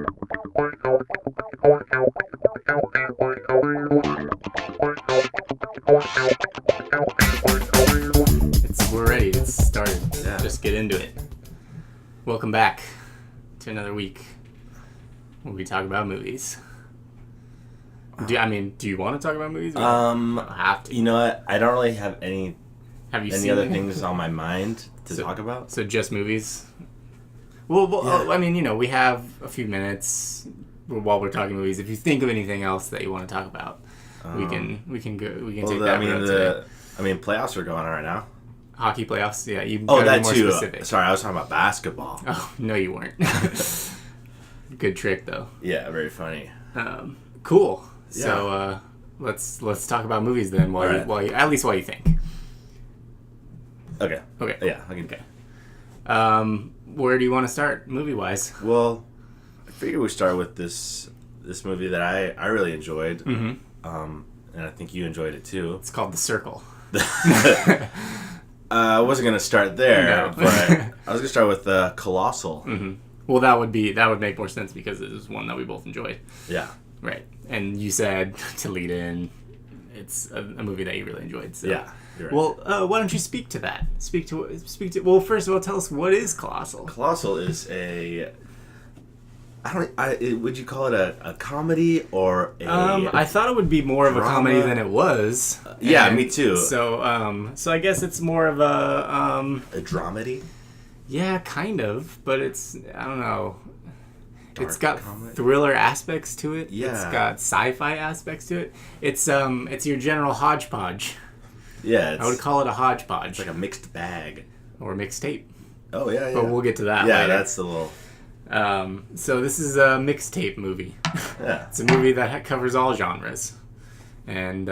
We're ready. It's started. Yeah. Just get into it. Welcome back to another week where we talk about movies. Do you want to talk about movies? Have to. You know what? I don't really have any other things on my mind to talk about. So just movies? Well, Yeah. We have a few minutes while we're talking movies. If you think of anything else that you want to talk about, we can take that road today. Playoffs are going on right now. Hockey playoffs, yeah. You Oh, gotta that be more too. specific. Sorry, I was talking about basketball. Oh, no, you weren't. Good trick, though. Yeah, very funny. Cool. Yeah. So let's talk about movies then. While you think. Okay. Okay. Yeah. Okay. Where do you want to start, movie wise? Well, I figure we start with this movie that I really enjoyed. Mm-hmm. And I think you enjoyed it too. It's called The Circle. I wasn't gonna start there, No. but I was gonna start with Colossal. Mm-hmm. Well, that would make more sense because it was one that we both enjoyed. Yeah. Right. And you said to lead in, it's a movie that you really enjoyed. So. Yeah. You're right. Well, why don't you speak to that? Speak to. Well, first of all, tell us what is Colossal. Colossal is would you call it a comedy or a I thought it would be more of a comedy drama? than it was. Yeah, me too. So I guess it's more of a dramedy? Yeah, kind of, but it's, I don't know. It's got comedy? thriller aspects to it. Yeah. It's got sci-fi aspects to it. It's your general hodgepodge. Yeah, I would call it a hodgepodge. it's like a mixed bag. Or mixtape. Oh yeah, yeah. But we'll get to that Yeah, later. that's the little So this is a mixtape movie. yeah. It's a movie that covers all genres. And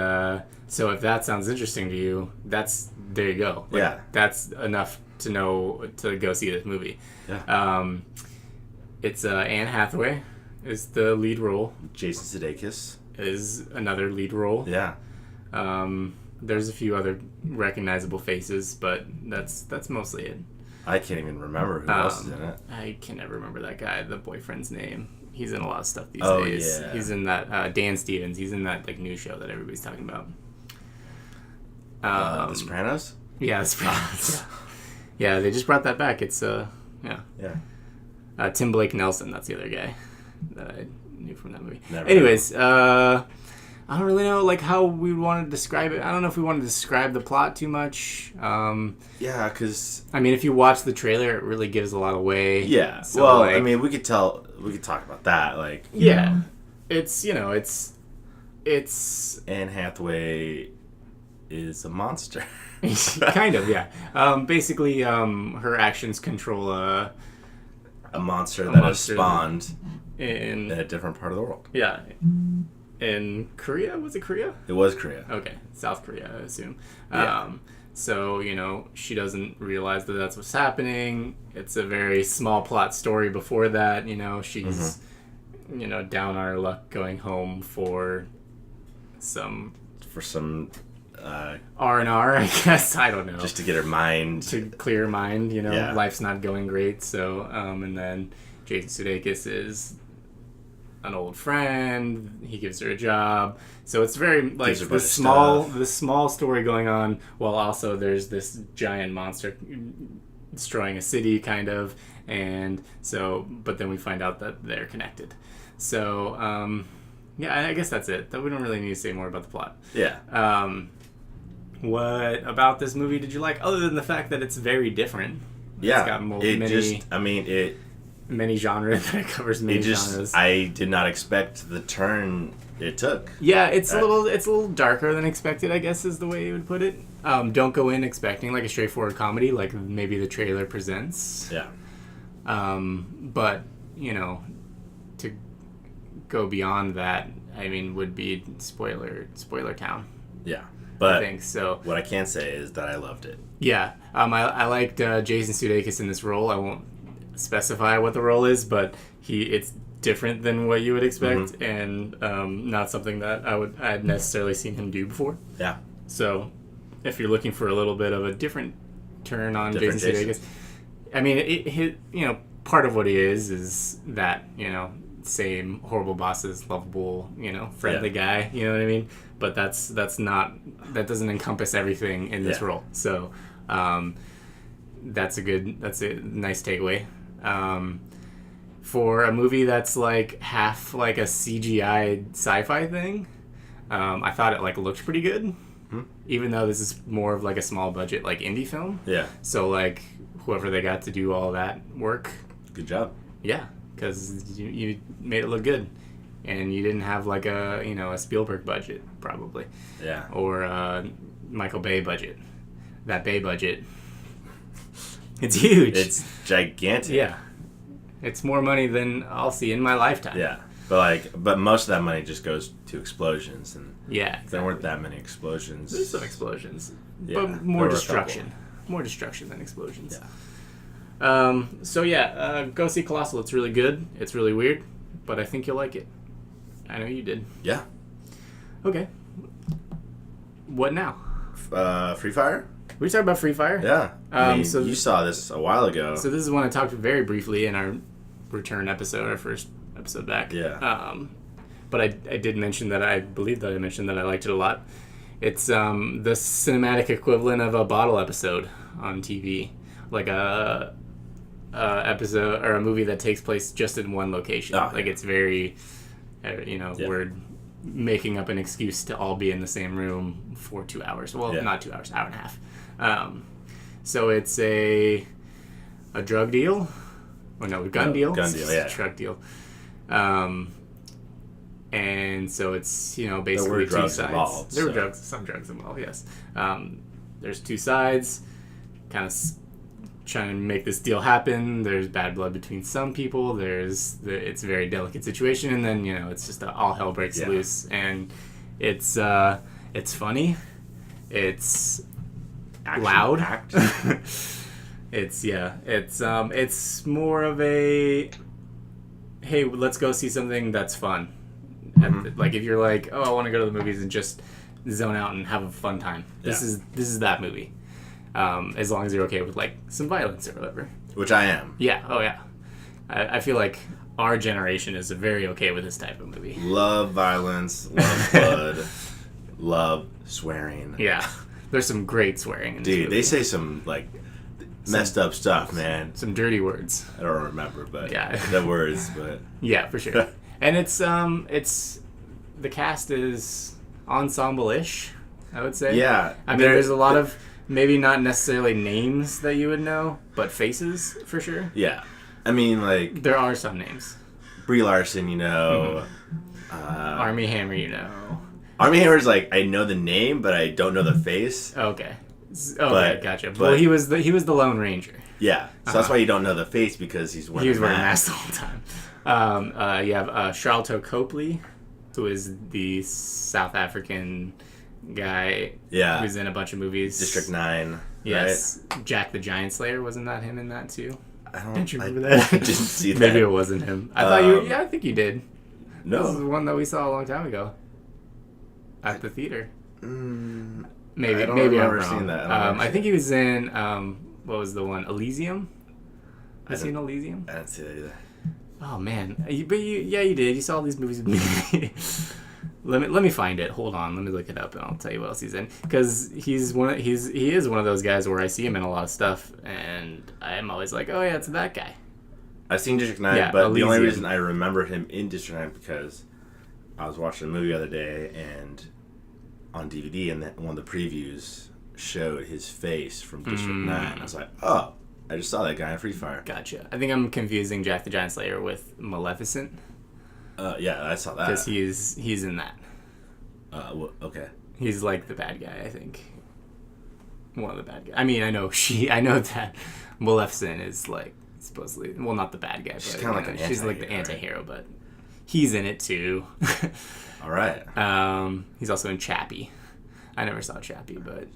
so if that sounds interesting to you, there you go. Yeah. That's enough to know to go see this movie. Yeah. It's Anne Hathaway is the lead role. Jason Sudeikis Is another lead role. Yeah. There's a few other recognizable faces, but that's mostly it. I can't even remember who else is in it. I can never remember that guy, the boyfriend's name. He's in a lot of stuff these Oh, days. yeah. He's in that Dan Stevens. He's in that new show that everybody's talking about. The Sopranos? Yeah, The Sopranos. Yeah, they just brought that back. It's Yeah. Tim Blake Nelson. That's the other guy that I knew from that movie. Never Anyways, I don't really know how we would want to describe it. I don't know if we want to describe the plot too much. Yeah, because If you watch the trailer, it really gives a lot away. yeah. So, Well, we could talk about that. Yeah, it's Anne Hathaway is a monster. kind of, yeah. Basically, her actions control A monster that has monster spawned in in a different part of the world. yeah, in Korea. Was it Korea? It was Korea. Okay, South Korea, I assume. Yeah. So she doesn't realize that that's what's happening. It's a very small plot story before that. She's down on her luck going home for some R&R, I guess. I don't know. Just to get her mind to clear her mind, Yeah. life's not going great. So, and then Jason Sudeikis is an old friend. He gives her a job. So it's very Gives her a bunch this of small story going on, while also there's this giant monster destroying a city, kind of. And so, but then we find out that they're connected. So, yeah, I guess that's it. That we don't really need to say more about the plot. Yeah. What about this movie did you like, other than the fact that it's very different? Yeah. It's got many genres that it covers many genres. I did not expect the turn it took. Yeah, it's a little darker than expected, I guess is the way you would put it. Don't go in expecting a straightforward comedy like maybe the trailer presents. Yeah. But to go beyond that, would be spoiler town. Yeah. But I think so. What I can say is that I loved it. Yeah, I liked Jason Sudeikis in this role. I won't specify what the role is, but it's different than what you would expect, and not something that I had necessarily seen him do before. Yeah. So, if you're looking for a little bit of a different turn on Jason Sudeikis, part of what he is that same horrible bosses, lovable, friendly guy. You know what I mean? But that doesn't encompass everything in this role. So that's a nice takeaway. For a movie that's like half like a CGI sci-fi thing, I thought it like looked pretty good. Even though this is more of like a small budget like indie film. Yeah. So like whoever they got to do all that work. Good job. Yeah, because you made it look good, and you didn't have like a a Spielberg budget probably. Yeah. Or a Michael Bay budget. That Bay budget. It's huge. It's gigantic. Yeah. It's more money than I'll see in my lifetime. Yeah. But most of that money just goes to explosions, and there weren't that many explosions. There's some explosions, but more destruction. More destruction than explosions. Yeah. Go see Colossal. It's really good. It's really weird, but I think you'll like it. I know you did. Yeah. Okay. What now? Free Fire? We talked about Free Fire? Yeah. So you saw this a while ago. So this is one I talked very briefly in our return episode, our first episode back. Yeah. But I did mention that I believe that I mentioned that I liked it a lot. It's the cinematic equivalent of a bottle episode on TV, like a episode or a movie that takes place just in one location. It's very, we're making up an excuse to all be in the same room for 2 hours. Well, not 2 hours, hour and a half. So it's a drug deal. Oh no, a gun deal. Gun deal, yeah. Drug deal. And so it's basically there were two drugs sides. Involved, there were some drugs involved. Yes. There's two sides, kind of trying to make this deal happen. There's bad blood between some people. It's a very delicate situation, and then it's just all hell breaks loose, and it's funny. It's loud. It's more of a hey, let's go see something that's fun. Mm-hmm. Like if you're like, oh, I want to go to the movies and just zone out and have a fun time. This is that movie. As long as you're okay with like some violence or whatever. Which I am. Yeah. Oh yeah. I feel like our generation is very okay with this type of movie. Love violence. Love blood. Love swearing. Yeah. There's some great swearing in this movie. They say some like messed up stuff, man. Some dirty words. I don't remember, but the words, but yeah, for sure. And it's the cast is ensemble-ish, I would say. Yeah. I mean, there's a lot of maybe not necessarily names that you would know, but faces for sure. Yeah. I mean, like there are some names. Brie Larson, Armie Hammer, Armie Hammer's like I know the name, but I don't know the face. Okay. Gotcha. Well, he was the Lone Ranger. Yeah, so that's why you don't know the face because he's wearing a mask the whole time. You have Charlton Copley, who is the South African guy. Yeah, who's in a bunch of movies. District 9. Yes, right? Jack the Giant Slayer, wasn't that him in that too? Don't you remember that? I didn't see that. Maybe it wasn't him. I thought you. Yeah, I think you did. No, this is the one that we saw a long time ago at the theater. Maybe I'm wrong. Seen that. I think he was in what was the one? Elysium. Have you seen Elysium? I didn't see that either. Oh man, you did. You saw all these movies with me. Let me find it. Hold on, let me look it up, and I'll tell you what else he's in. Because he is one of those guys where I see him in a lot of stuff, and I'm always like, oh yeah, it's that guy. I've seen District 9, but Elysium. The only reason I remember him in District 9 because I was watching a movie the other day and on DVD, and one of the previews showed his face from District 9. I was like, oh, I just saw that guy in Free Fire. Gotcha. I think I'm confusing Jack the Giant Slayer with Maleficent. Yeah, I saw that. Because he's in that. Okay. He's like the bad guy, I think. One of the bad guys. I mean, I know that Maleficent is like supposedly, well, not the bad guy, but she's kind of like she's like the anti-hero, but he's in it too. All right. He's also in Chappie. I never saw Chappie, but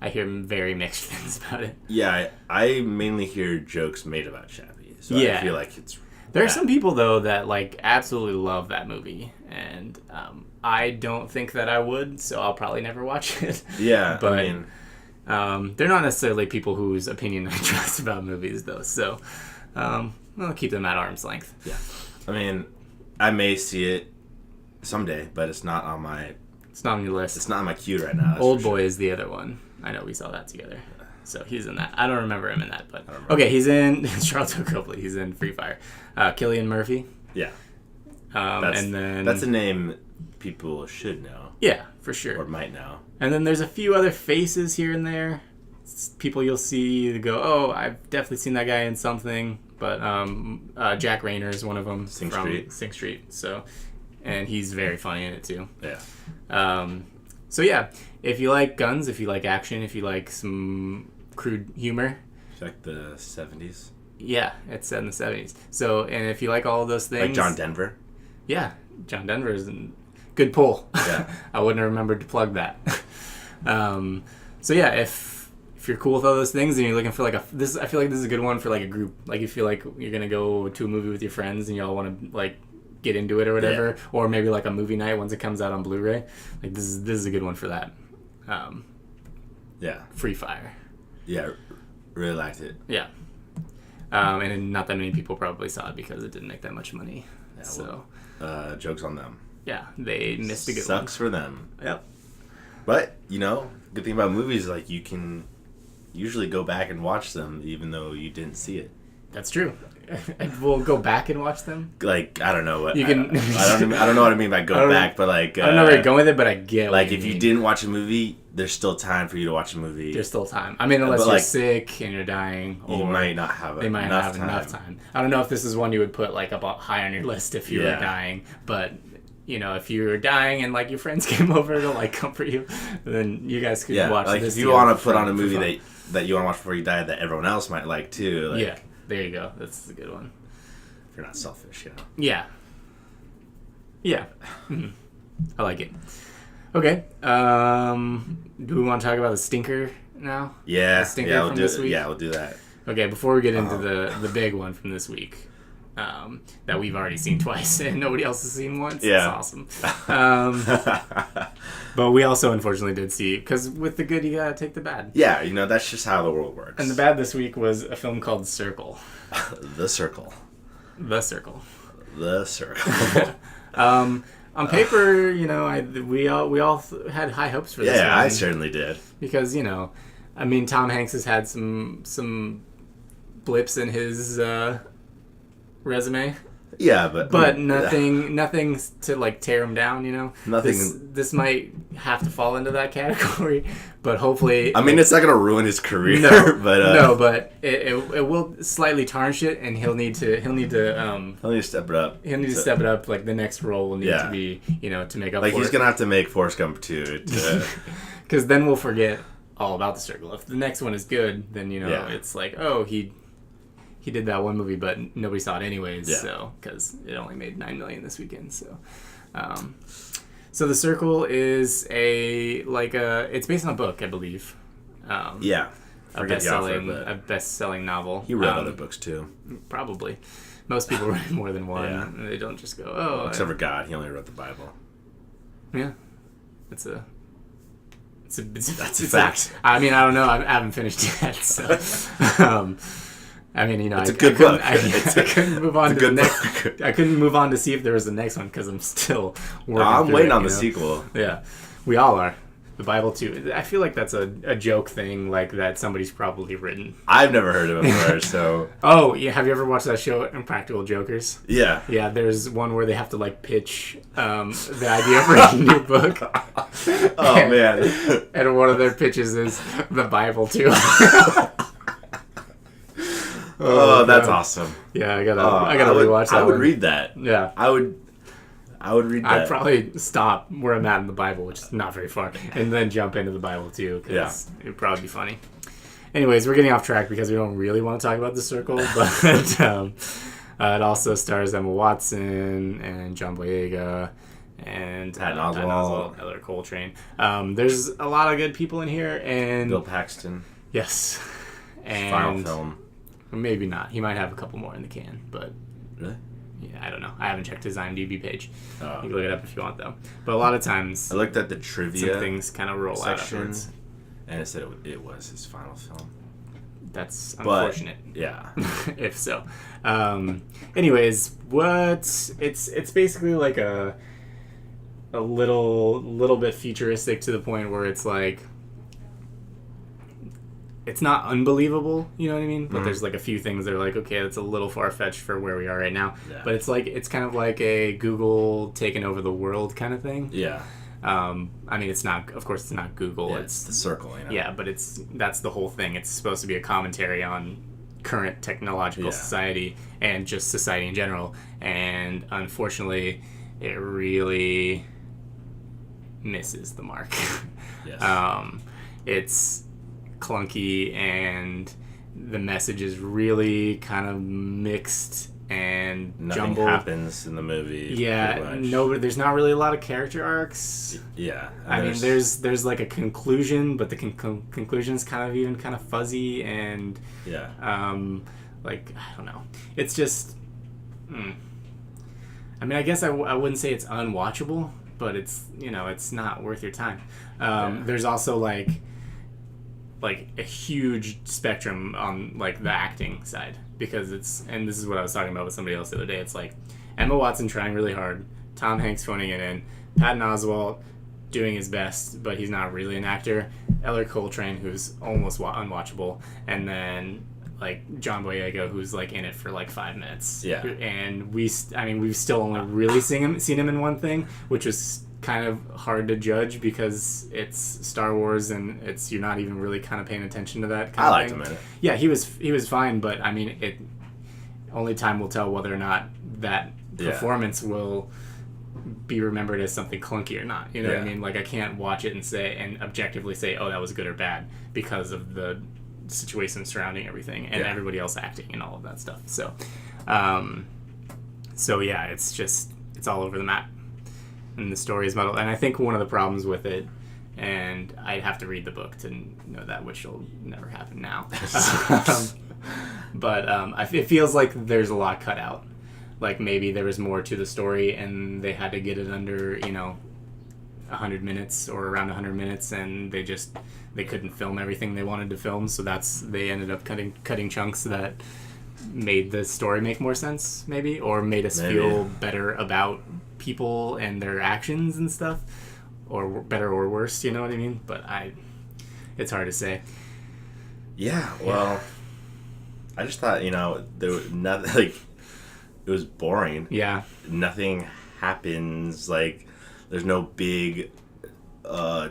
I hear very mixed things about it. Yeah, I mainly hear jokes made about Chappie, so I feel like it's. There are some people though that like absolutely love that movie, and I don't think that I would, so I'll probably never watch it. Yeah, but I mean, they're not necessarily people whose opinion I trust about movies, though. So I'll keep them at arm's length. Yeah. I mean, I may see it someday, but it's not on my... It's not on your list. It's not on my queue right now. Old Boy is the other one. I know we saw that together. So he's in that. I don't remember him in that, but... Okay, he's in Charlton Copley. He's in Free Fire. Cillian Murphy. Yeah. And then... That's a name people should know. Yeah, for sure. Or might know. And then there's a few other faces here and there. People you'll see that go, oh, I've definitely seen that guy in something. But Jack Rayner is one of them. Sing Street. So, and he's very funny in it, too. Yeah. So, yeah, if you like guns, if you like action, if you like some crude humor. It's like the 70s. Yeah, it's set in the 70s. So, and if you like all of those things... Like John Denver? Yeah, John Denver is a good pull. Yeah. I wouldn't have remembered to plug that. So, yeah, if you're cool with all those things and you're looking for like I feel like this is a good one for like a group. Like you feel like you're going to go to a movie with your friends and y'all want to like get into it or whatever. Yeah. Or maybe like a movie night once it comes out on Blu-ray. Like this is a good one for that. Yeah. Free Fire. Yeah, really liked it. Yeah. And not that many people probably saw it because it didn't make that much money. Yeah, so, well, joke's on them. Yeah, they missed a good one. Sucks for them. Yep. But, good thing about movies is like you can usually go back and watch them even though you didn't see it. That's true. We'll go back and watch them. Like, I don't know what you can. I don't know what I mean by go back, but like I don't know where you're going with it, but I get. Like, if you didn't watch a movie, there's still time for you to watch a movie. There's still time. I mean, unless you're sick and you're dying, or you might not have. They might not have enough time. I don't know if this is one you would put like up high on your list if you were dying, but. If you were dying and like your friends came over to like comfort you, then you guys could watch like this. If you want to put on a movie that you want to watch before you die that everyone else might like too. Like, yeah, there you go. That's a good one. If you're not selfish, Yeah. Yeah. Mm-hmm. I like it. Okay. Do we want to talk about the stinker now? Yeah. The stinker from this week? Yeah, we'll do that. Okay, before we get into the big one from this week. That we've already seen twice and nobody else has seen once. Yeah. It's awesome. But we also unfortunately did see, because with the good you gotta take the bad. Yeah, that's just how the world works. And the bad this week was a film called Circle. The Circle. The Circle. The Circle. On paper, we all had high hopes for this. Yeah, I certainly did. Because Tom Hanks has had some blips in his resume. Yeah, but nothing to like tear him down. Nothing. This might have to fall into that category, but hopefully. I mean, it's not gonna ruin his career. But it will slightly tarnish it, and he'll need to step it up. He'll need to step it up. Like the next role will need to be to make up. Like for he's gonna have to make Forrest Gump 2. Because then we'll forget all about the Circle. If the next one is good, then it's like, oh, he did that one movie, but nobody saw it anyways. Yeah. So because it only made $9 million this weekend. So, so The Circle is it's based on a book, I believe. Yeah, a best-selling novel. He wrote other books too. Probably, most people write more than one. Yeah. They don't just go, oh. Well, except for God, he only wrote the Bible. Yeah, that's a fact. I mean, I don't know. I haven't finished yet, so. It's a good book. I couldn't move on to the next. I couldn't move on to see if there was the next one because I'm still working. I'm waiting on the sequel. Yeah, we all are. The Bible too. I feel like that's a joke thing, like that somebody's probably written. I've never heard of it before, so. Oh yeah, have you ever watched that show, Impractical Jokers? Yeah. Yeah, there's one where they have to like pitch the idea for a new book. Man! And one of their pitches is the Bible too. Oh, that's awesome. Yeah, I gotta rewatch that. I would read that. Yeah. I would read that. I'd probably stop where I'm at in the Bible, which is not very far, and then jump into the Bible too, because it'd probably be funny. Anyways, we're getting off track because we don't really want to talk about The Circle, but it also stars Emma Watson and John Boyega and Patton Oswalt, Elder Coltrane. There's a lot of good people in here, and Bill Paxton. Yes. And final film. Or maybe not. He might have a couple more in the can, but really? Yeah, I don't know. I haven't checked his IMDb page. You can look it up if you want, though. But a lot of times, I looked at the trivia. Some things kind of roll out afterwards. And it said it was his final film. that's unfortunate. But, yeah. If so. Anyways, it's basically like a little bit futuristic to the point where it's like it's not unbelievable, you know what I mean? But there's like a few things that are like, okay, that's a little far-fetched for where we are right now. Yeah. But it's kind of like a Google taking over the world kind of thing. Yeah. I mean, it's not Google. Yeah, it's the circle, you know? Yeah, but that's the whole thing. It's supposed to be a commentary on current technological society and just society in general. And unfortunately, it really misses the mark. Yes. It's clunky, and the message is really kind of mixed and nothing jumbled. Happens in the movie. Yeah, there's not really a lot of character arcs. Yeah, I mean, there's like a conclusion, but the conclusion's kind of fuzzy, and like, I don't know. It's just, I mean, I guess I wouldn't say it's unwatchable, but it's, it's not worth your time. There's also like a huge spectrum on like the acting side, because and this is what I was talking about with somebody else the other day. It's like Emma Watson trying really hard, Tom Hanks phoning it in, Patton Oswalt doing his best, but he's not really an actor, Eller Coltrane, who's almost unwatchable, and then like John Boyega, who's like in it for like 5 minutes. Yeah. And we've still only really seen him in one thing, which was kind of hard to judge because it's Star Wars and you're not even really kind of paying attention to that kind of thing. him in it. Yeah, he was fine, but I mean, only time will tell whether or not that performance will be remembered as something clunky or not. You know what I mean? Like, I can't watch it and objectively say, oh, that was good or bad, because of the situation surrounding everything and everybody else acting and all of that stuff. So yeah, it's all over the map. And the story is muddled. And I think one of the problems with it, and I'd have to read the book to know that, which will never happen now. But it feels like there's a lot cut out. Like, maybe there was more to the story and they had to get it under, 100 minutes or around 100 minutes, and they couldn't film everything they wanted to film. So they ended up cutting chunks that made the story make more sense, maybe, or made us feel better about people and their actions and stuff, or better or worse, you know what I mean? But it's hard to say. Yeah, well, I just thought, there was nothing, like, it was boring. Yeah. Nothing happens, like, there's no big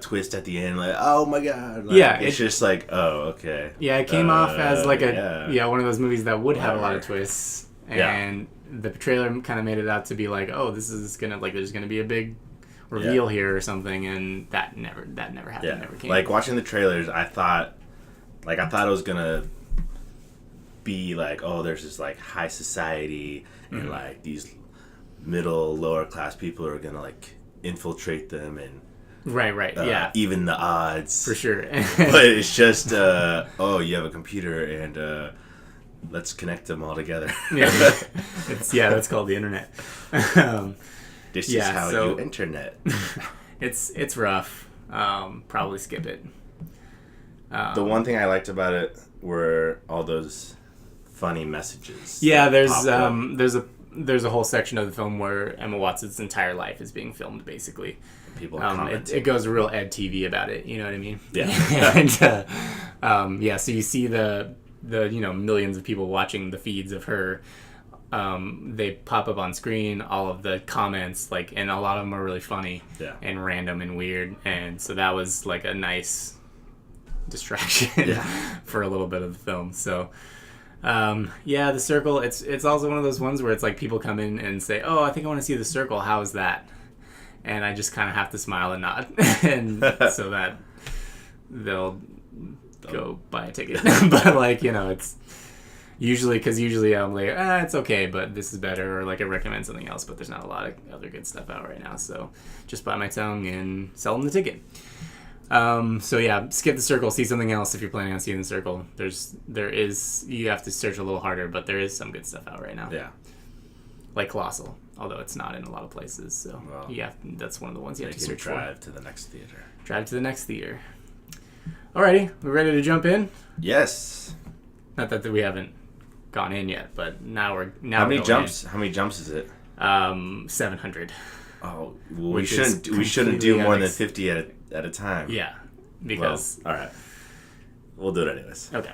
twist at the end, like, oh my god. Like, it's just like, oh, okay. Yeah, it came off as like one of those movies that would have a lot of twists, and the trailer kind of made it out to be like, oh, this is gonna, like, there's gonna be a big reveal here or something, and that never happened. Never came. Like, watching the trailers, I thought it was gonna be like, oh, there's this like high society, and like these lower class people are gonna like infiltrate them and right even the odds for sure. But it's just oh, you have a computer and let's connect them all together. That's called the internet. This is how you internet. It's rough. Probably skip it. The one thing I liked about it were all those funny messages. Yeah, there's a whole section of the film where Emma Watson's entire life is being filmed, basically. People it goes real Ed TV about it, you know what I mean? Yeah. And so you see the millions of people watching the feeds of her. They pop up on screen, all of the comments, like, and a lot of them are really funny and random and weird, and so that was like a nice distraction for a little bit of the film. So The Circle, it's also one of those ones where it's like people come in and say, oh, I think I want to see The Circle, how is that? And I just kind of have to smile and nod, and so that they'll go buy a ticket. But like, it's usually I'm like, it's okay, but this is better, or like I recommend something else, but there's not a lot of other good stuff out right now, so just bite my tongue and sell them the ticket. Skip The Circle, see something else if you're planning on seeing The Circle. You have to search a little harder, but there is some good stuff out right now. Yeah. Like Colossal, although it's not in a lot of places, so that's one of the ones you have to search for. Drive to the next theater. Drive to the next theater. Alrighty, we ready to jump in? Yes. Not that we haven't gone in yet, but now we're How many jumps is it? 700. Oh, well, we shouldn't do more than 50 at a time. Yeah, because all right, we'll do it anyways. Okay.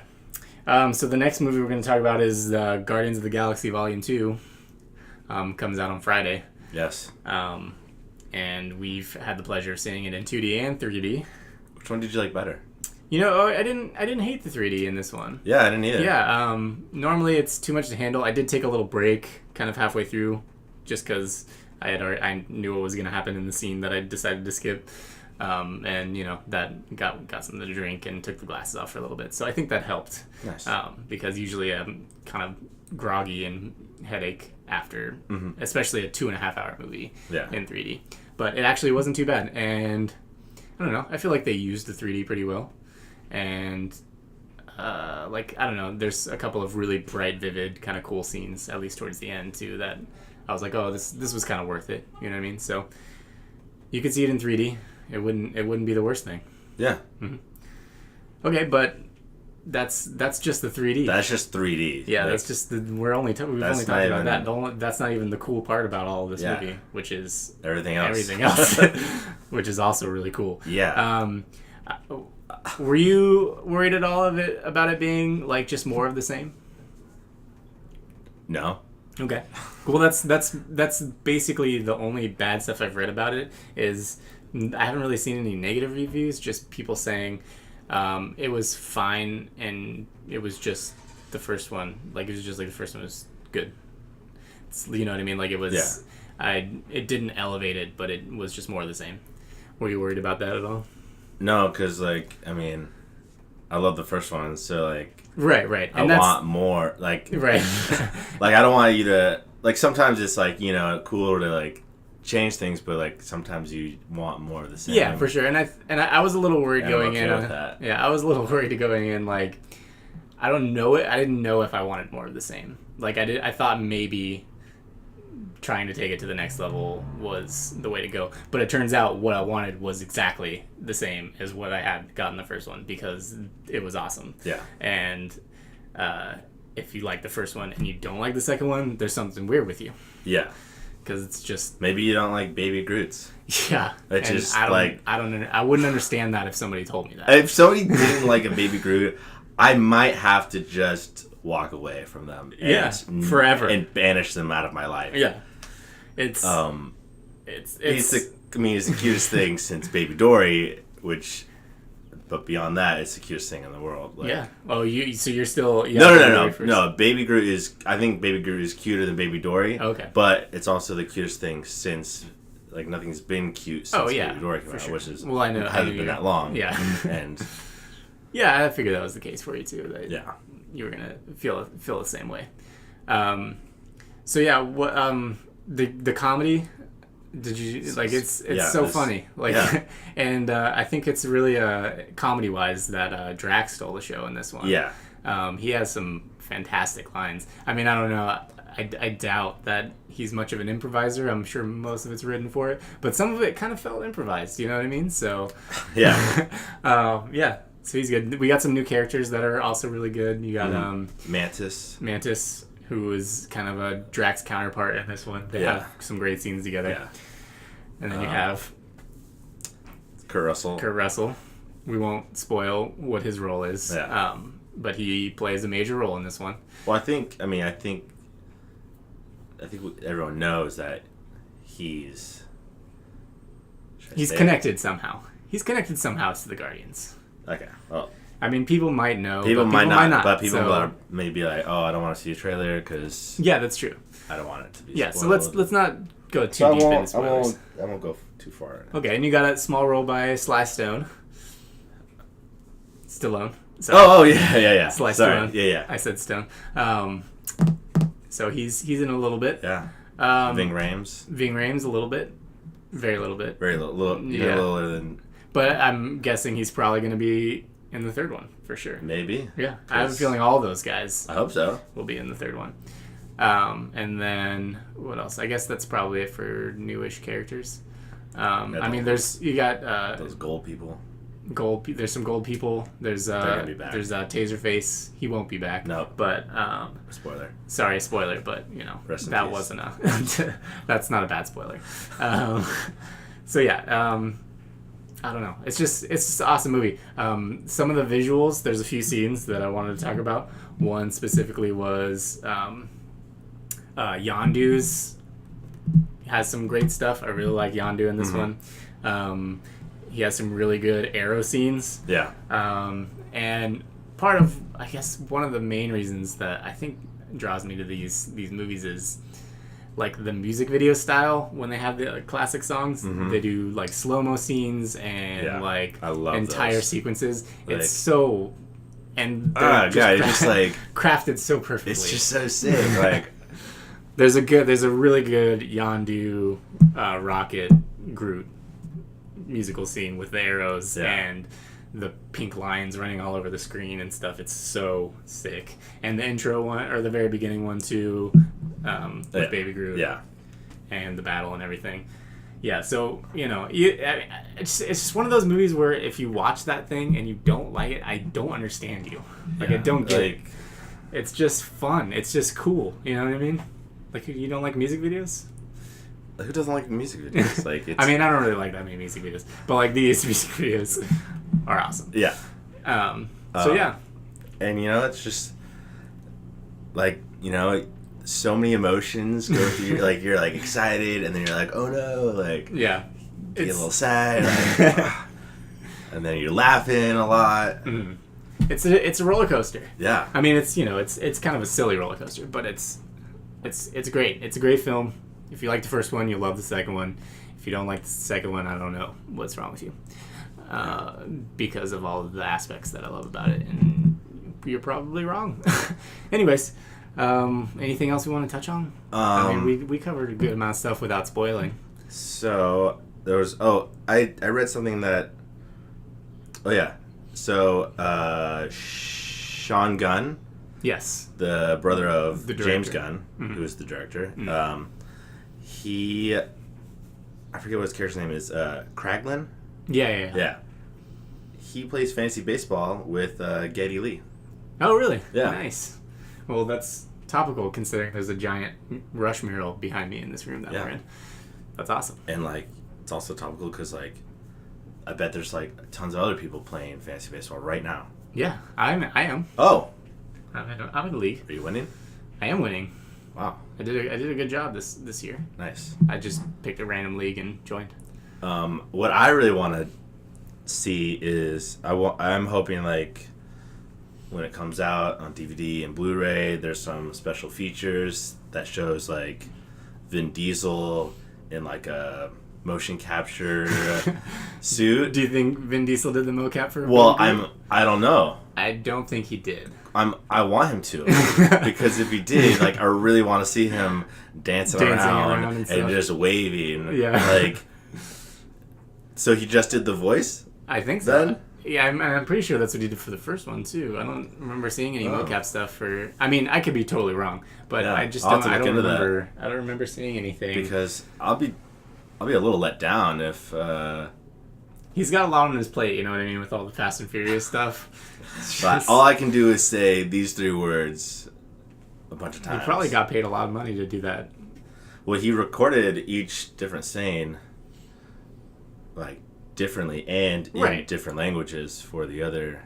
So the next movie we're going to talk about is Guardians of the Galaxy Volume 2. Comes out on Friday. Yes. And we've had the pleasure of seeing it in 2D and 3D. Which one did you like better? I didn't hate the 3D in this one. Yeah, I didn't either. Yeah. Normally it's too much to handle. I did take a little break, kind of halfway through, just because I knew what was going to happen in the scene that I decided to skip. And that got something to drink and took the glasses off for a little bit. So I think that helped. Nice. Because usually I'm kind of groggy and headache after, especially a 2.5 hour movie in 3D. But it actually wasn't too bad. And I don't know. I feel like they used the 3D pretty well. And I don't know. There's a couple of really bright, vivid, kind of cool scenes, at least towards the end too, that I was like, oh, this was kind of worth it. You know what I mean? So you could see it in 3D. It wouldn't be the worst thing. Yeah. Mm-hmm. Okay, but that's just the 3D. That's just 3D. Yeah, that's just we've only talked about that. That's not even the cool part about all of this movie, which is everything else, which is also really cool. Yeah. Were you worried at all about it being like just more of the same? No. Okay. Well, that's basically the only bad stuff I've read about it. Is I haven't really seen any negative reviews. Just people saying it was fine, and it was just the first one. Like it was just like the first one was good. You know what I mean? Like it was. Yeah. It didn't elevate it, but it was just more of the same. Were you worried about that at all? No, because I love the first one, so right, and I want more, right. I don't want you to sometimes it's cooler to change things, but sometimes you want more of the same. Yeah, for sure. And I was a little worried going in. With that. Yeah, I was a little worried going in. I don't know it. I didn't know if I wanted more of the same. I thought maybe trying to take it to the next level was the way to go. But it turns out what I wanted was exactly the same as what I had gotten the first one, because it was awesome. Yeah. And if you like the first one and you don't like the second one, there's something weird with you. Yeah. Because it's just... Maybe you don't like Baby Groots. Yeah. Which is I wouldn't understand that if somebody told me that. If somebody didn't like a Baby Groot, I might have to just walk away from them. Forever. And banish them out of my life. Yeah. It's the cutest thing since Baby Dory, but beyond that, it's the cutest thing in the world. Yeah. Oh, so you're still... No. Baby Groot is... I think Baby Groot is cuter than Baby Dory. Okay. But it's also the cutest thing since... nothing's been cute since Baby Dory came out, which is... Well, I know. Hasn't been that long. Yeah. And... Yeah, I figured that was the case for you, too. That you were going to feel the same way. So, yeah, what... The comedy, did you it's so funny and I think it's really comedy wise that Drax stole the show in this one. He has some fantastic lines. I mean, I don't know, I doubt that he's much of an improviser. I'm sure most of it's written for it, but some of it kind of felt improvised, you know what I mean? So so he's good. We got some new characters that are also really good. You got Mantis, who is kind of a Drax counterpart in this one. They have some great scenes together. Yeah. And then you have... Kurt Russell. We won't spoil what his role is. Yeah. But he plays a major role in this one. Well, I think everyone knows that he's connected somehow. He's connected somehow to the Guardians. Okay, well... I mean, people might know. People might not. But people may be like, "Oh, I don't want to see a trailer because." Yeah, that's true. I don't want it to be. Yeah, spoiled. So let's not go too deep into spoilers. I won't go too far. Okay, and you got a small role by Sly Stone. Stallone. Sorry. Yeah. Sly Sorry. Stone. Yeah. I said Stone. So he's in a little bit. Yeah. Ving Rhames. A little bit. Very little bit. Very little. Yeah. Littler than. But I'm guessing he's probably going to be in the third one for sure. Maybe. Yeah. I have a feeling all those guys. I hope so. Will be in the third one. And then what else? I guess that's probably it for newish characters. I mean, you got those gold people. gold. There's some gold people. There's Taserface. He won't be back. No. But spoiler. Sorry, spoiler. But that wasn't a. That's not a bad spoiler. So yeah. I don't know. It's just an awesome movie. Some of the visuals. There's a few scenes that I wanted to talk about. One specifically was Yondu's. Has some great stuff. I really like Yondu in this one. He has some really good arrow scenes. Yeah. And part of, I guess, one of the main reasons that I think draws me to these movies is like the music video style. When they have the classic songs, they do like slow-mo scenes and like I love entire those. sequences. Like, it's so... And it's just like... crafted so perfectly. It's just so sick. Like... There's a really good Yondu Rocket Groot musical scene with the arrows and the pink lines running all over the screen and stuff. It's so sick. And the intro one, or the very beginning one too, with Baby Groot. Yeah. And the battle and everything. Yeah, so, it's just one of those movies where if you watch that thing and you don't like it, I don't understand you. Like, I don't get it. It's just fun. It's just cool. You know what I mean? Like, you don't like music videos? Who doesn't like music videos? Like, it's... I mean, I don't really like that many music videos, but like these music videos are awesome. Yeah. So yeah. And it's just like so many emotions go through. Like you're like excited, and then you're like, oh no, like yeah, get a little sad, like, and then you're laughing a lot. Mm-hmm. It's a roller coaster. Yeah. I mean, it's it's kind of a silly roller coaster, but it's great. It's a great film. If you like the first one, you'll love the second one. If you don't like the second one, I don't know what's wrong with you. Because of all of the aspects that I love about it. And you're probably wrong. Anyways, anything else we want to touch on? I mean, we covered a good amount of stuff without spoiling. So, there was... I read something that... Oh, yeah. So, Sean Gunn... Yes. The brother of James Gunn, who is the director. I forget what his character's name is. Kraglin? Yeah. He plays fantasy baseball with Geddy Lee. Oh, really? Yeah. Nice. Well, that's topical considering there's a giant Rush mural behind me in this room that we're in. That's awesome. And, like, it's also topical because, like, I bet there's, like, tons of other people playing fantasy baseball right now. Yeah, I am. Oh. I'm in the league. Are you winning? I am winning. Wow. I did a good job this year. Nice. I just picked a random league and joined. What I really want to see is I'm hoping, like, when it comes out on DVD and Blu-ray, there's some special features that shows, like, Vin Diesel in, like, a motion capture suit. Do you think Vin Diesel did the mocap for? Well, I don't know. I don't think he did. I want him to, because if he did, like, I really want to see him dancing around and just waving. Yeah. Like, so he just did the voice? I think so. Then? Yeah, I'm pretty sure that's what he did for the first one too. I don't remember seeing any mocap stuff for. I mean, I could be totally wrong, but I just don't. I don't remember. I don't remember seeing anything. Because I'll be a little let down if. He's got a lot on his plate, you know what I mean, with all the Fast and Furious stuff. But all I can do is say these 3 words a bunch of times. He probably got paid a lot of money to do that. Well, he recorded each different saying, like, differently and in different languages for the other.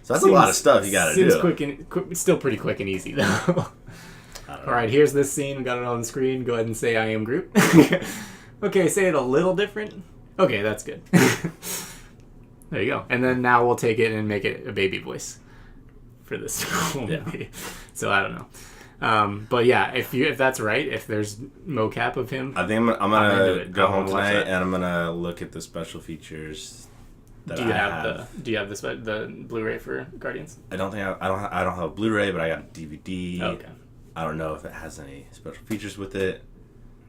So that's a lot of stuff you got to do. Seems quick and still pretty quick and easy though. All right, here's this scene. We got it on the screen. Go ahead and say I am Groot. Okay, say it a little different. Okay, that's good. There you go. And then now we'll take it and make it a baby voice for this movie. So I don't know. But yeah, if that's right, if there's mocap of him, I think I'm gonna go home tonight and I'm gonna look at the special features. Do you have the Blu-ray for Guardians? I don't have a Blu-ray, but I got a DVD. Okay. I don't know if it has any special features with it.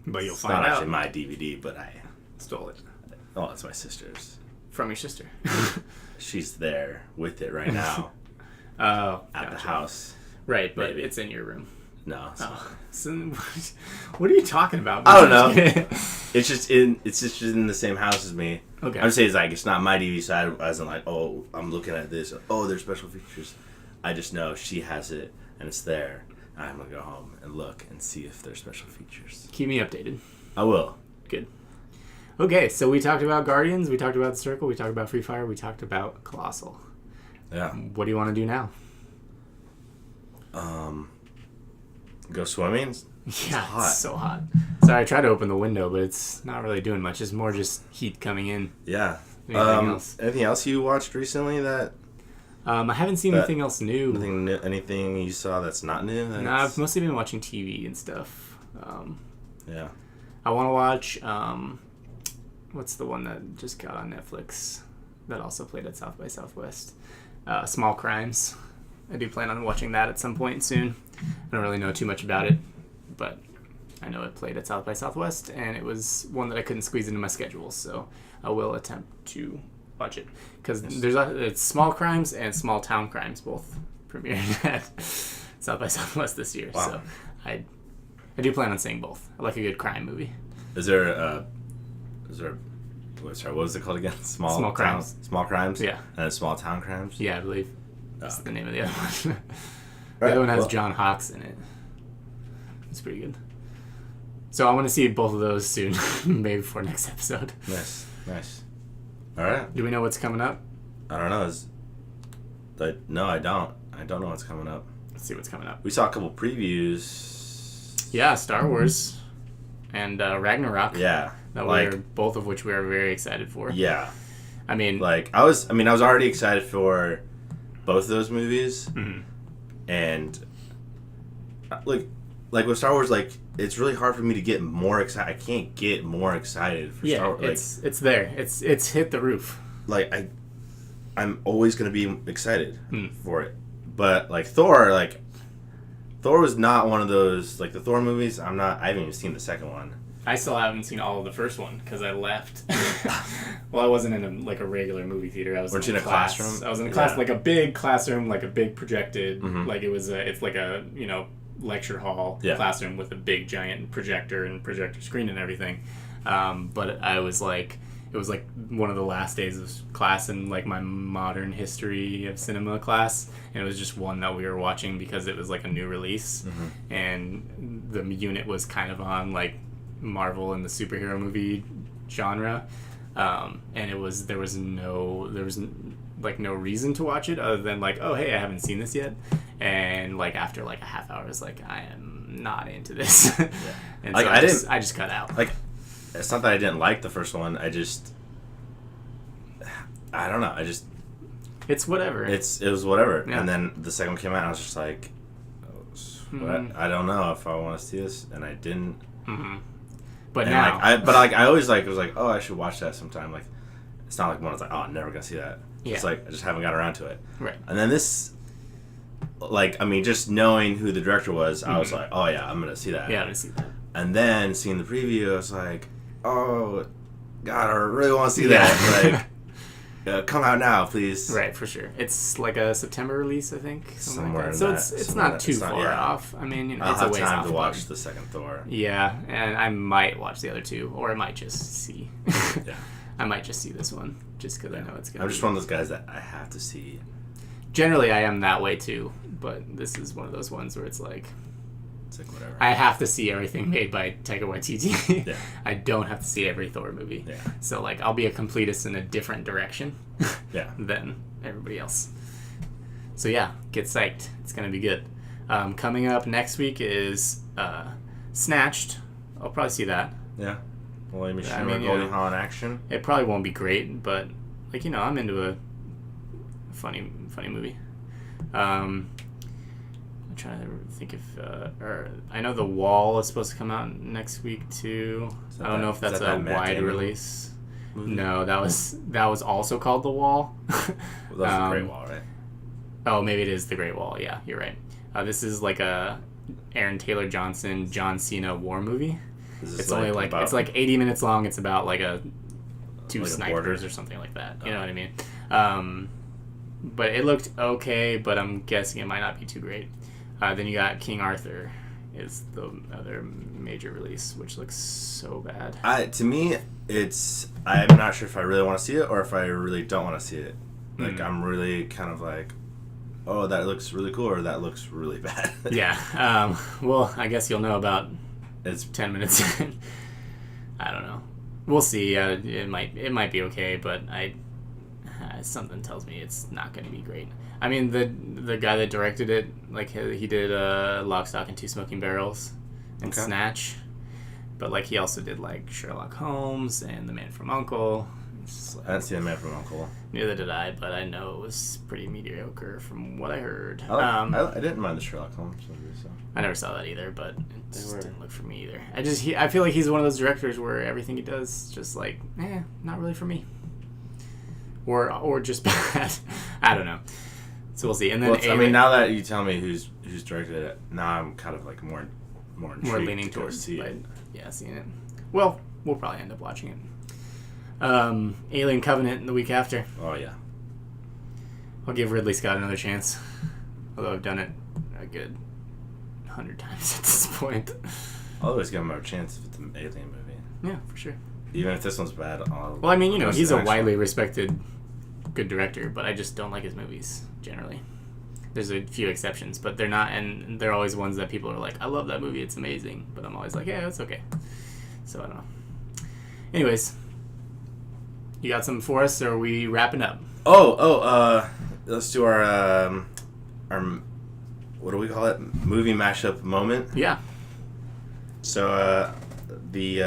But you'll find out. It's not actually my DVD, but I stole it. Oh, it's my sister's. From your sister. She's there with it right now. Oh, at the house. Right, but it's in your room. No. So what are you talking about? I don't know. it's just in the same house as me. Okay. I'm saying it's not my DVD, so I wasn't like, oh, I'm looking at this. Oh, there's special features. I just know she has it and it's there. I'm gonna go home and look and see if there's special features. Keep me updated. I will. Good. Okay, so we talked about Guardians, we talked about The Circle, we talked about Free Fire, we talked about Colossal. Yeah. What do you want to do now? Go swimming? Yeah, it's so hot. Sorry, I tried to open the window, but it's not really doing much. It's more just heat coming in. Yeah. Else? Anything else you watched recently that... I haven't seen anything else new. Anything you saw that's not new? No, I've mostly been watching TV and stuff. Yeah. I want to watch... what's the one that just got on Netflix that also played at South by Southwest? Small Crimes. I do plan on watching that at some point soon. I don't really know too much about it, but I know it played at South by Southwest, and it was one that I couldn't squeeze into my schedule, so I will attempt to watch it. Because it's Small Crimes and Small Town Crimes both premiered at South by Southwest this year. Wow. So I do plan on seeing both. I like a good crime movie. What was it called again? Small Crimes. Small Crimes? Yeah. And Small Town Crimes? Yeah, I believe. That's the name of the other one. The Right, other one has John Hawkes in it. It's pretty good. So I want to see both of those soon, maybe before next episode. Nice. All right. Do we know what's coming up? I don't know. No, I don't. I don't know what's coming up. Let's see what's coming up. We saw a couple previews. Yeah, Star Wars and Ragnarok. Yeah. Both of which we are very excited for. Yeah. I mean, I was already excited for both of those movies. Mm-hmm. And like with Star Wars, it's really hard for me to get more excited. I can't get more excited for Star Wars. It's there. It's hit the roof. I'm always gonna be excited for it. But Thor was not one of those the Thor movies. I haven't even seen the second one. I still haven't seen all of the first one because I left. Well, I wasn't in a regular movie theater. I was in a classroom. I was in a class, a big classroom, a big projected, it's like a lecture hall classroom with a big giant projector and projector screen and everything. But it was one of the last days of class in my modern history of cinema class, and it was just one that we were watching because it was a new release, and the unit was kind of on Marvel and the superhero movie genre, and there was no no reason to watch it other than oh, hey, I haven't seen this yet, and after a half hour I was I am not into this. Yeah. And so I just cut out. It's not that I didn't like the first one. I don't know. It's whatever. It was whatever. Yeah. And then the second one came out and I was just what? I don't know if I want to see this, and I didn't. Mm-hmm. But and now, I always was oh, I should watch that sometime. It's not one I was oh, I'm never gonna see that. Yeah. It's I just haven't got around to it. Right. And then this, just knowing who the director was, I was oh yeah, I'm gonna see that. Yeah, I'm gonna see that. And then seeing the preview, I was oh, God, I really want to see that. Come out now, please. Right, for sure. It's a September release, I think. Somewhere like that. So it's not too far off. I mean, I'll it's a have ways time off. to watch the second Thor. Yeah, and I might watch the other two, or I might just see. Yeah. I might just see this one, just because I know it's gonna. I'm just one of those guys that I have to see. Generally, I am that way too, but this is one of those ones where it's whatever. I have to see everything made by Taika Waititi. Yeah. I don't have to see every Thor movie. Yeah. So I'll be a completist in a different direction. Yeah. Than everybody else. So yeah, get psyched. It's gonna be good. Coming up next week is Snatched. I'll probably see that. Yeah. Well, Goldie Hawn in action. It probably won't be great, but I'm into a funny movie. I'm trying to think if I know The Wall is supposed to come out next week too. I don't know if that's a wide release. Movie? No, that was also called The Wall. Well, that's The Great Wall, right? Oh, maybe it is The Great Wall. Yeah, you're right. This is a Aaron Taylor Johnson, John Cena war movie. It's only it's 80 minutes long. It's about two snipers or something like that. You know what I mean? But it looked okay, but I'm guessing it might not be too great. Then you got King Arthur is the other major release, which looks so bad. To me, I'm not sure if I really want to see it or if I really don't want to see it. Like, I'm really kind of like, oh, that looks really cool, or that looks really bad. Yeah. Well, I guess you'll know about it's 10 minutes in. I don't know. We'll see. It might be okay, but something tells me it's not going to be great. I mean, the guy that directed it, like, he did Lock, Stock, and Two Smoking Barrels and Snatch. But, like, he also did, like, Sherlock Holmes and The Man from U.N.C.L.E. I didn't see The Man from U.N.C.L.E. Neither did I, but I know it was pretty mediocre from what I heard. I didn't mind the Sherlock Holmes movie, so. I never saw that either, but it just didn't look for me either. I feel like he's one of those directors where everything he does is just like, not really for me. Or just bad. I don't know. So we'll see. And then now that you tell me who's directed it, now I'm kind of like more intrigued, more leaning to towards see it. Seeing it. Well, we'll probably end up watching it. Alien Covenant the week after. Oh yeah. I'll give Ridley Scott another chance. Although I've done it a good 100 times at this point. I'll always give him a chance if it's an Alien movie. Yeah, for sure. Even if this one's bad, well, I mean, he's a widely respected good director, but I just don't like his movies generally. There's a few exceptions, but they're not, and they're always ones that people are like, I love that movie, it's amazing, but I'm always like, yeah, it's okay. So I don't know. Anyways, you got something for us, or are we wrapping up? Let's do our what do we call it? Movie mashup moment. Yeah. So the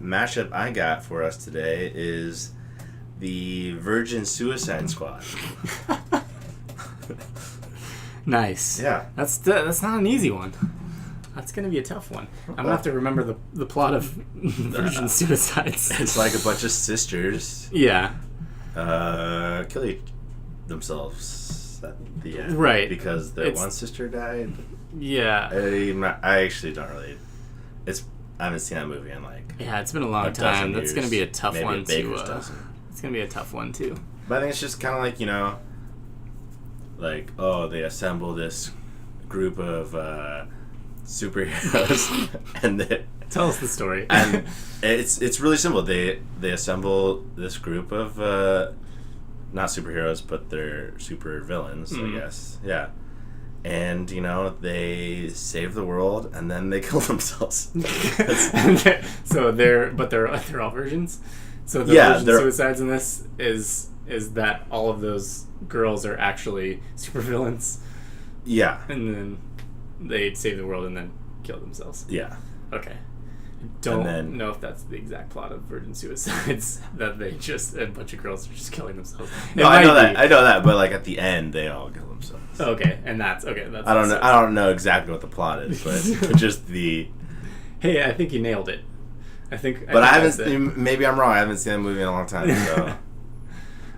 mashup I got for us today is the Virgin Suicide Squad. Nice. Yeah. That's not an easy one. That's going to be a tough one. I'm going to have to remember the plot of Virgin Suicides. It's like a bunch of sisters. Yeah. Kill themselves at the end. Right. Because their one sister died. Yeah. I actually don't really... I haven't seen that movie in like... Yeah, it's been a long time. That's going to be a tough maybe one too. It's going to be a tough one too. But I think it's just kind of like, like, they assemble this group of superheroes and tell us the story. And it's really simple. They assemble this group of not superheroes, but they're super villains, I guess. Yeah. And they save the world, and then they kill themselves. So they're all virgins. So the Virgin Suicides in this is that all of those girls are actually supervillains. Yeah. And then they save the world and then kill themselves. Yeah. Okay. Don't know if that's the exact plot of Virgin Suicides, that they just a bunch of girls are just killing themselves. No, I know that, but like at the end they all kill themselves. Okay, and that's okay. That's I don't know exactly what the plot is, but just the. Hey, I think you nailed it. I think I haven't. Maybe I'm wrong. I haven't seen the movie in a long time. So.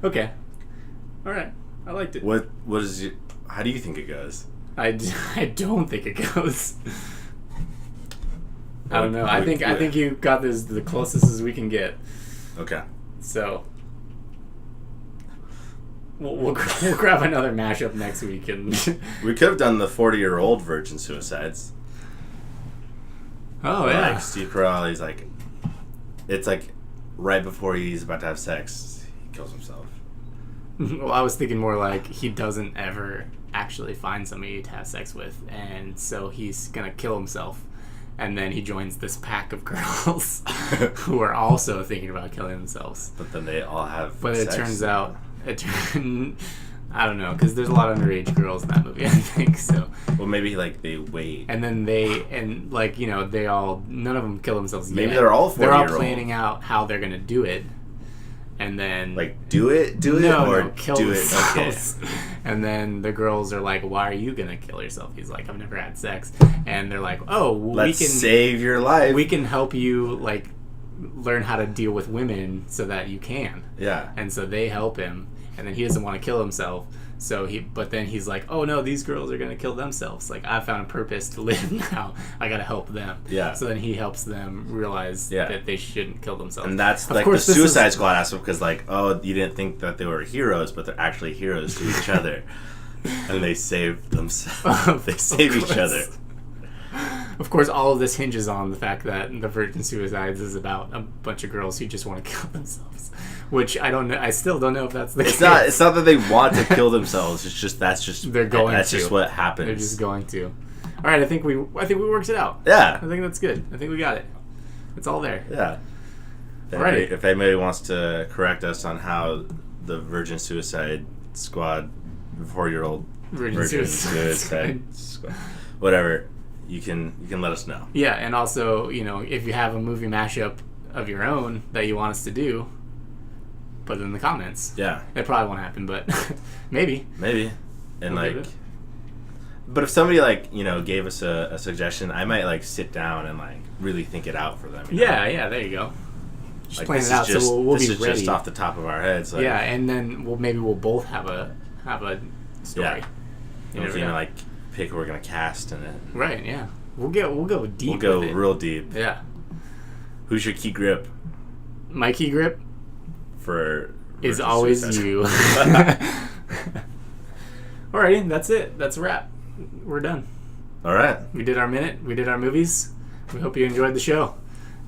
Okay. All right. I liked it. What is it? How do you think it goes? I don't think it goes. I don't know. I think you got this the closest as we can get. Okay. So we'll grab another mashup next week, and we could have done the 40-year-old Virgin Suicides. Oh yeah. Like Steve Carell, he's like, it's like right before he's about to have sex, he kills himself. Well, I was thinking more like he doesn't ever actually find somebody to have sex with, and so he's gonna kill himself. And then he joins this pack of girls who are also thinking about killing themselves. But then they all have But sex. It turns out... I don't know, because there's a lot of underage girls in that movie, I think, so... Well, maybe, like, they wait. And then they all... None of them kill themselves yet. Maybe they're all 40-year-old. They're all planning out how they're going to do it. And then... Like, do it, kill themselves. Okay. And then the girls are like, why are you going to kill yourself? He's like, I've never had sex. And they're like, let's save your life. We can help you, like, learn how to deal with women so that you can. Yeah. And so they help him. And then he doesn't want to kill himself. But then he's like, oh no, these girls are going to kill themselves. Like, I found a purpose to live now. I got to help them. Yeah. So then he helps them realize that they shouldn't kill themselves. And that's like the Suicide Squad aspect, because like, you didn't think that they were heroes, but they're actually heroes to each other. And they save themselves. They save each other. Of course, all of this hinges on the fact that the Virgin Suicides is about a bunch of girls who just want to kill themselves. Which I don't know. I still don't know if that's the case. It's not that they want to kill themselves. It's just they're going. That's just what happens. They're just going to. All right, I think we worked it out. Yeah, I think that's good. I think we got it. It's all there. Yeah. If anybody wants to correct us on how the Virgin Suicide Squad, 4-year-old Virgin Suicide Squad, whatever, you can let us know. Yeah, and also, if you have a movie mashup of your own that you want us to do, put it in the comments. Yeah. It probably won't happen, but maybe. And but if somebody gave us a suggestion, I might sit down and really think it out for them. Yeah, there you go. Just plan it out so we'll be ready. This is just off the top of our heads. Yeah, and then we'll both have a story. Yeah. We're gonna pick who we're gonna cast and then. Right. Yeah. We'll go deep. We'll go real deep. Yeah. Who's your key grip? My key grip is always Suicide. you. Alrighty, that's it. That's a wrap. We're done. All right. We did our minute. We did our movies. We hope you enjoyed the show.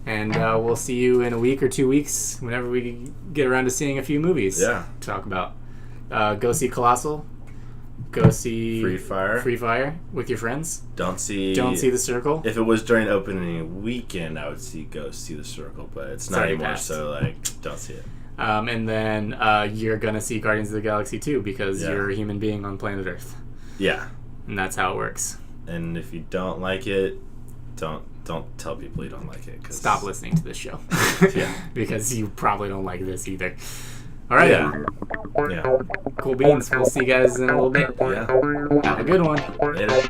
And we'll see you in a week or 2 weeks whenever we get around to seeing a few movies to talk about. Go see Colossal. Go see Free Fire with your friends. Don't see The Circle. If it was during opening weekend, I would go see The Circle, but it's not anymore, passed. so don't see it. And then you're going to see Guardians of the Galaxy 2 because you're a human being on planet Earth. Yeah. And that's how it works. And if you don't like it, don't tell people you don't like it. Stop listening to this show. Yeah. Because you probably don't like this either. All right. Yeah. Cool beans. We'll see you guys in a little bit. Yeah. Have a good one. Later.